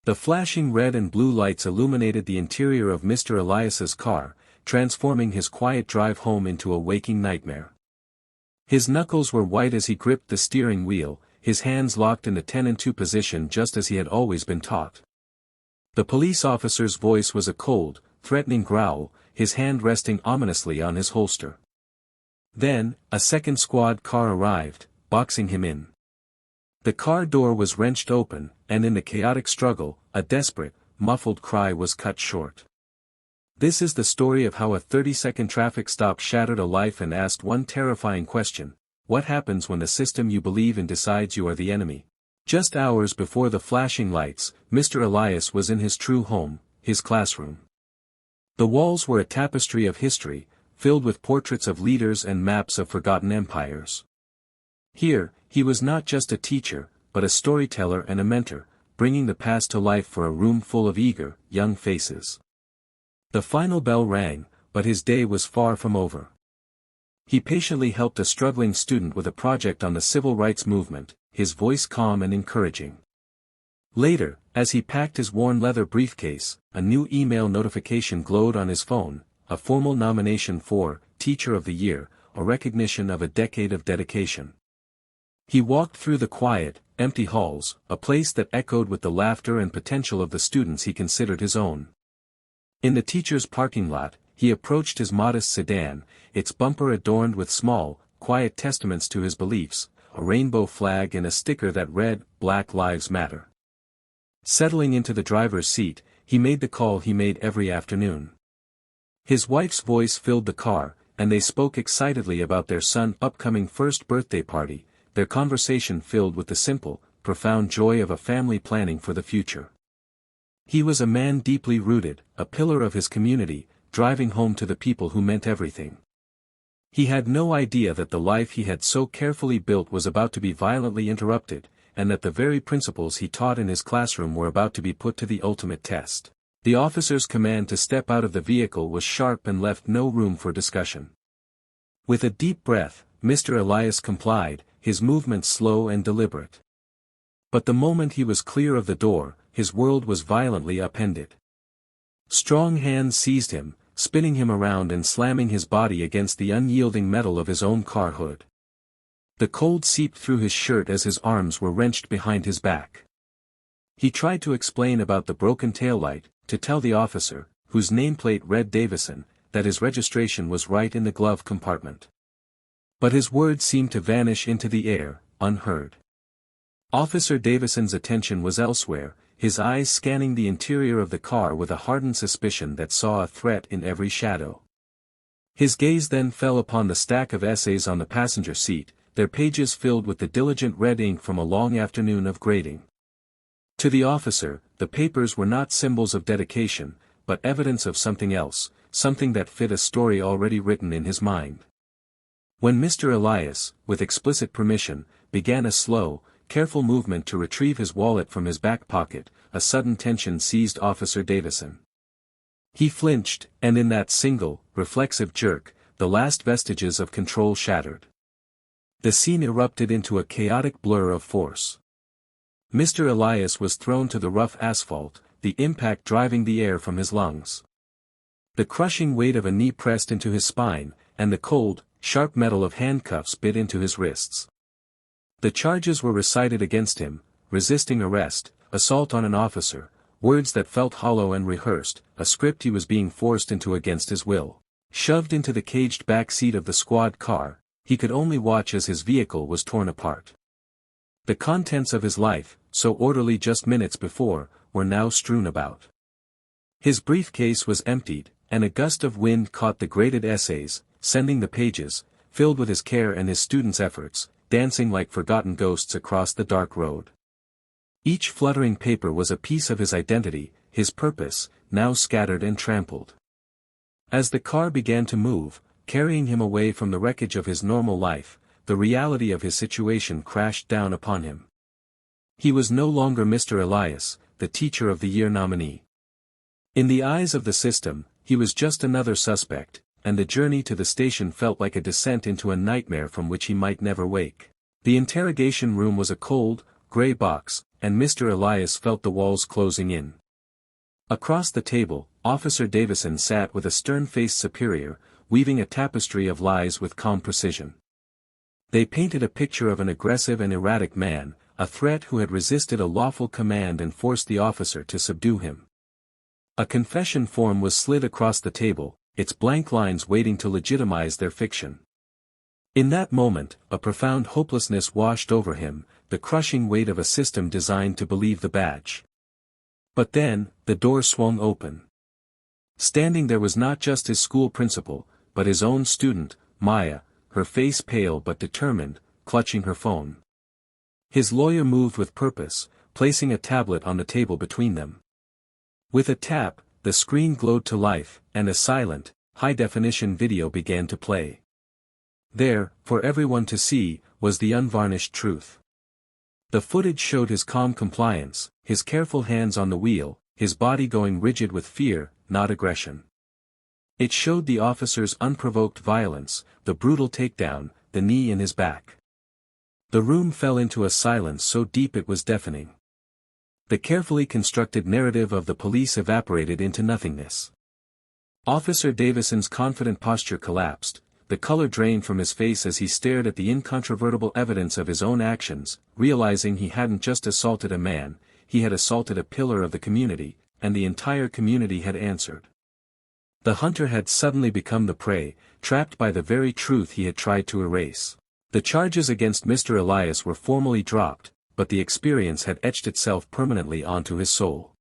The flashing red and blue lights illuminated the interior of Mr. Elias's car, transforming his quiet drive home into a waking nightmare. His knuckles were white as he gripped the steering wheel, his hands locked in the 10-2 position just as he had always been taught. The police officer's voice was a cold, threatening growl, his hand resting ominously on his holster. Then, a second squad car arrived, boxing him in. The car door was wrenched open, and in the chaotic struggle, a desperate, muffled cry was cut short. This is the story of how a 30-second traffic stop shattered a life and asked one terrifying question: what happens when the system you believe in decides you are the enemy? Just hours before the flashing lights, Mr. Elias was in his true home, his classroom. The walls were a tapestry of history, filled with portraits of leaders and maps of forgotten empires. Here, he was not just a teacher, but a storyteller and a mentor, bringing the past to life for a room full of eager, young faces. The final bell rang, but his day was far from over. He patiently helped a struggling student with a project on the civil rights movement, his voice calm and encouraging. Later, as he packed his worn leather briefcase, a new email notification glowed on his phone, a formal nomination for Teacher of the Year, a recognition of a decade of dedication. He walked through the quiet, empty halls, a place that echoed with the laughter and potential of the students he considered his own. In the teacher's parking lot, he approached his modest sedan, its bumper adorned with small, quiet testaments to his beliefs, a rainbow flag and a sticker that read, "Black Lives Matter." Settling into the driver's seat, he made the call he made every afternoon. His wife's voice filled the car, and they spoke excitedly about their son's upcoming first birthday party, their conversation filled with the simple, profound joy of a family planning for the future. He was a man deeply rooted, a pillar of his community, driving home to the people who meant everything. He had no idea that the life he had so carefully built was about to be violently interrupted, and that the very principles he taught in his classroom were about to be put to the ultimate test. The officer's command to step out of the vehicle was sharp and left no room for discussion. With a deep breath, Mr. Elias complied, his movements slow and deliberate. But the moment he was clear of the door, his world was violently upended. Strong hands seized him, spinning him around and slamming his body against the unyielding metal of his own car hood. The cold seeped through his shirt as his arms were wrenched behind his back. He tried to explain about the broken taillight, to tell the officer, whose nameplate read Davison, that his registration was right in the glove compartment. But his words seemed to vanish into the air, unheard. Officer Davison's attention was elsewhere, his eyes scanning the interior of the car with a hardened suspicion that saw a threat in every shadow. His gaze then fell upon the stack of essays on the passenger seat, their pages filled with the diligent red ink from a long afternoon of grading. To the officer, the papers were not symbols of dedication, but evidence of something else, something that fit a story already written in his mind. When Mr. Elias, with explicit permission, began a slow, careful movement to retrieve his wallet from his back pocket, a sudden tension seized Officer Davison. He flinched, and in that single, reflexive jerk, the last vestiges of control shattered. The scene erupted into a chaotic blur of force. Mr. Elias was thrown to the rough asphalt, the impact driving the air from his lungs. The crushing weight of a knee pressed into his spine, and the cold, sharp metal of handcuffs bit into his wrists. The charges were recited against him: resisting arrest, assault on an officer, words that felt hollow and rehearsed, a script he was being forced into against his will. Shoved into the caged back seat of the squad car, he could only watch as his vehicle was torn apart. The contents of his life, so orderly just minutes before, were now strewn about. His briefcase was emptied, and a gust of wind caught the graded essays, sending the pages, filled with his care and his students' efforts, dancing like forgotten ghosts across the dark road. Each fluttering paper was a piece of his identity, his purpose, now scattered and trampled. As the car began to move, carrying him away from the wreckage of his normal life, the reality of his situation crashed down upon him. He was no longer Mr. Elias, the Teacher of the Year nominee. In the eyes of the system, he was just another suspect, and the journey to the station felt like a descent into a nightmare from which he might never wake. The interrogation room was a cold, gray box, and Mr. Elias felt the walls closing in. Across the table, Officer Davison sat with a stern-faced superior, weaving a tapestry of lies with calm precision. They painted a picture of an aggressive and erratic man, a threat who had resisted a lawful command and forced the officer to subdue him. A confession form was slid across the table, its blank lines waiting to legitimize their fiction. In that moment, a profound hopelessness washed over him, the crushing weight of a system designed to believe the badge. But then, the door swung open. Standing there was not just his school principal, but his own student, Maya, her face pale but determined, clutching her phone. His lawyer moved with purpose, placing a tablet on the table between them. With a tap, the screen glowed to life, and a silent, high-definition video began to play. There, for everyone to see, was the unvarnished truth. The footage showed his calm compliance, his careful hands on the wheel, his body going rigid with fear, not aggression. It showed the officer's unprovoked violence, the brutal takedown, the knee in his back. The room fell into a silence so deep it was deafening. The carefully constructed narrative of the police evaporated into nothingness. Officer Davison's confident posture collapsed, the color drained from his face as he stared at the incontrovertible evidence of his own actions, realizing he hadn't just assaulted a man, he had assaulted a pillar of the community, and the entire community had answered. The hunter had suddenly become the prey, trapped by the very truth he had tried to erase. The charges against Mr. Elias were formally dropped, but the experience had etched itself permanently onto his soul.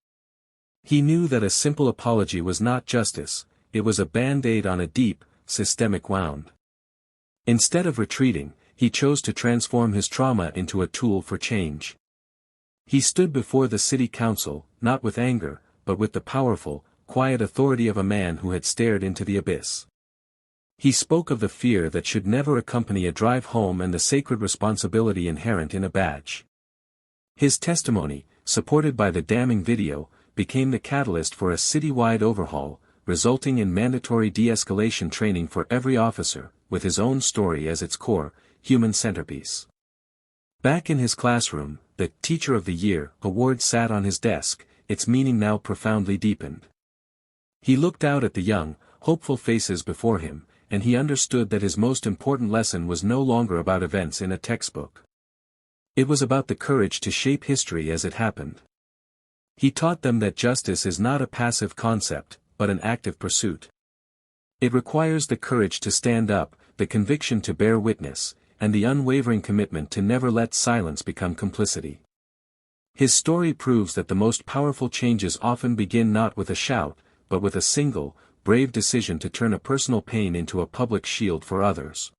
He knew that a simple apology was not justice, it was a band-aid on a deep, systemic wound. Instead of retreating, he chose to transform his trauma into a tool for change. He stood before the city council, not with anger, but with the powerful, quiet authority of a man who had stared into the abyss. He spoke of the fear that should never accompany a drive home and the sacred responsibility inherent in a badge. His testimony, supported by the damning video, became the catalyst for a citywide overhaul, resulting in mandatory de-escalation training for every officer, with his own story as its core, human centerpiece. Back in his classroom, the Teacher of the Year award sat on his desk, its meaning now profoundly deepened. He looked out at the young, hopeful faces before him, and he understood that his most important lesson was no longer about events in a textbook. It was about the courage to shape history as it happened. He taught them that justice is not a passive concept, but an active pursuit. It requires the courage to stand up, the conviction to bear witness, and the unwavering commitment to never let silence become complicity. His story proves that the most powerful changes often begin not with a shout, but with a single, brave decision to turn a personal pain into a public shield for others.